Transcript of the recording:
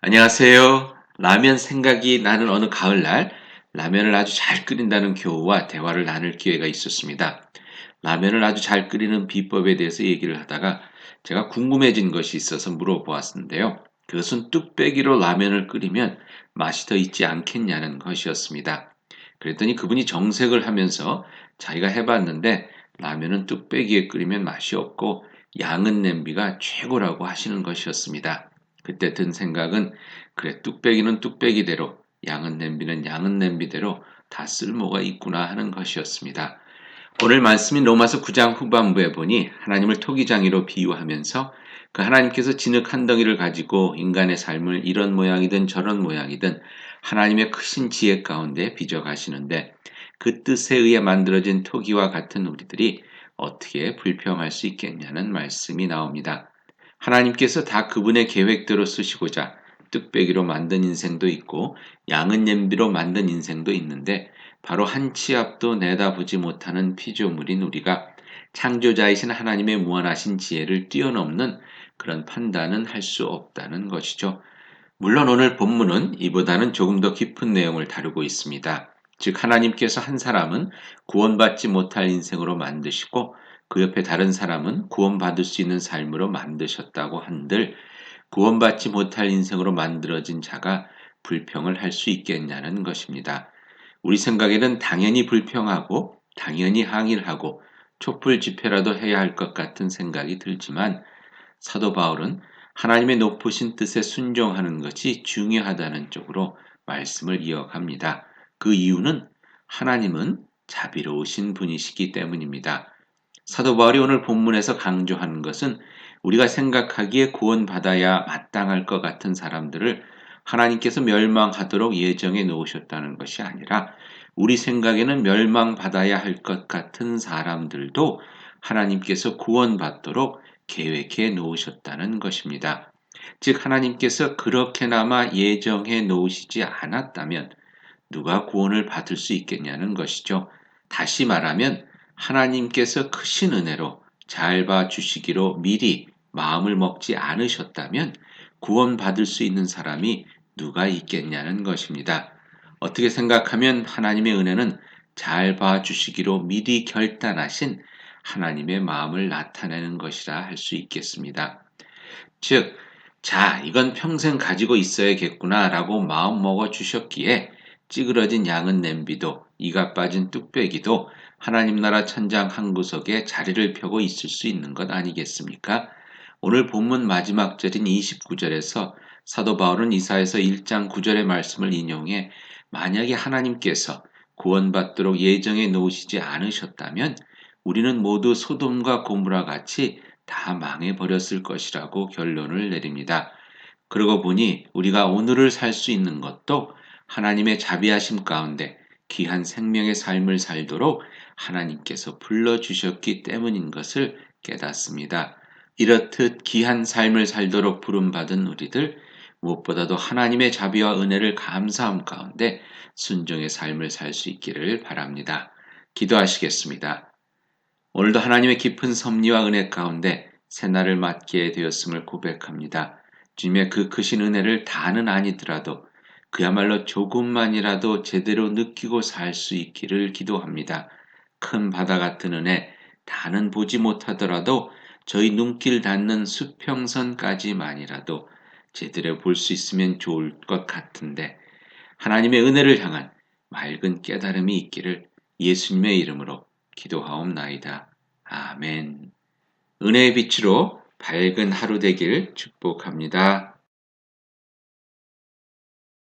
안녕하세요. 라면 생각이 나는 어느 가을날 라면을 아주 잘 끓인다는 교우와 대화를 나눌 기회가 있었습니다. 라면을 아주 잘 끓이는 비법에 대해서 얘기를 하다가 제가 궁금해진 것이 있어서 물어보았는데요. 그것은 뚝배기로 라면을 끓이면 맛이 더 있지 않겠냐는 것이었습니다. 그랬더니 그분이 정색을 하면서 자기가 해봤는데 라면은 뚝배기에 끓이면 맛이 없고 양은 냄비가 최고라고 하시는 것이었습니다. 그때 든 생각은 그래 뚝배기는 뚝배기대로 양은 냄비는 양은 냄비대로 다 쓸모가 있구나 하는 것이었습니다. 오늘 말씀인 로마서 9장 후반부에 보니 하나님을 토기장이로 비유하면서 그 하나님께서 진흙 한 덩이를 가지고 인간의 삶을 이런 모양이든 저런 모양이든 하나님의 크신 지혜 가운데 빚어가시는데 그 뜻에 의해 만들어진 토기와 같은 우리들이 어떻게 불평할 수 있겠냐는 말씀이 나옵니다. 하나님께서 다 그분의 계획대로 쓰시고자 뚝배기로 만든 인생도 있고 양은 냄비로 만든 인생도 있는데 바로 한 치 앞도 내다보지 못하는 피조물인 우리가 창조자이신 하나님의 무한하신 지혜를 뛰어넘는 그런 판단은 할 수 없다는 것이죠. 물론 오늘 본문은 이보다는 조금 더 깊은 내용을 다루고 있습니다. 즉 하나님께서 한 사람은 구원받지 못할 인생으로 만드시고 그 옆에 다른 사람은 구원받을 수 있는 삶으로 만드셨다고 한들 구원받지 못할 인생으로 만들어진 자가 불평을 할 수 있겠냐는 것입니다. 우리 생각에는 당연히 불평하고 당연히 항의를 하고 촛불 집회라도 해야 할 것 같은 생각이 들지만 사도 바울은 하나님의 높으신 뜻에 순종하는 것이 중요하다는 쪽으로 말씀을 이어갑니다. 그 이유는 하나님은 자비로우신 분이시기 때문입니다. 사도 바울이 오늘 본문에서 강조하는 것은 우리가 생각하기에 구원받아야 마땅할 것 같은 사람들을 하나님께서 멸망하도록 예정해 놓으셨다는 것이 아니라 우리 생각에는 멸망받아야 할 것 같은 사람들도 하나님께서 구원받도록 계획해 놓으셨다는 것입니다. 즉 하나님께서 그렇게나마 예정해 놓으시지 않았다면 누가 구원을 받을 수 있겠냐는 것이죠. 다시 말하면 하나님께서 크신 은혜로 잘 봐주시기로 미리 마음을 먹지 않으셨다면 구원받을 수 있는 사람이 누가 있겠냐는 것입니다. 어떻게 생각하면 하나님의 은혜는 잘 봐주시기로 미리 결단하신 하나님의 마음을 나타내는 것이라 할 수 있겠습니다. 즉, 자, 이건 평생 가지고 있어야겠구나 라고 마음 먹어 주셨기에 찌그러진 양은 냄비도 이가 빠진 뚝배기도 하나님 나라 천장 한 구석에 자리를 펴고 있을 수 있는 것 아니겠습니까? 오늘 본문 마지막 절인 29절에서 사도 바울은 이사야서 1장 9절의 말씀을 인용해 만약에 하나님께서 구원받도록 예정해 놓으시지 않으셨다면 우리는 모두 소돔과 고무라 같이 다 망해버렸을 것이라고 결론을 내립니다. 그러고 보니 우리가 오늘을 살 수 있는 것도 하나님의 자비하심 가운데 귀한 생명의 삶을 살도록 하나님께서 불러주셨기 때문인 것을 깨닫습니다. 이렇듯 귀한 삶을 살도록 부름받은 우리들, 무엇보다도 하나님의 자비와 은혜를 감사함 가운데 순종의 삶을 살 수 있기를 바랍니다. 기도하시겠습니다. 오늘도 하나님의 깊은 섭리와 은혜 가운데 새날을 맞게 되었음을 고백합니다. 주님의 그 크신 은혜를 다는 아니더라도 그야말로 조금만이라도 제대로 느끼고 살 수 있기를 기도합니다. 큰 바다 같은 은혜 다는 보지 못하더라도 저희 눈길 닿는 수평선까지만이라도 제대로 볼 수 있으면 좋을 것 같은데 하나님의 은혜를 향한 맑은 깨달음이 있기를 예수님의 이름으로 기도하옵나이다. 아멘. 은혜의 빛으로 밝은 하루 되길 축복합니다.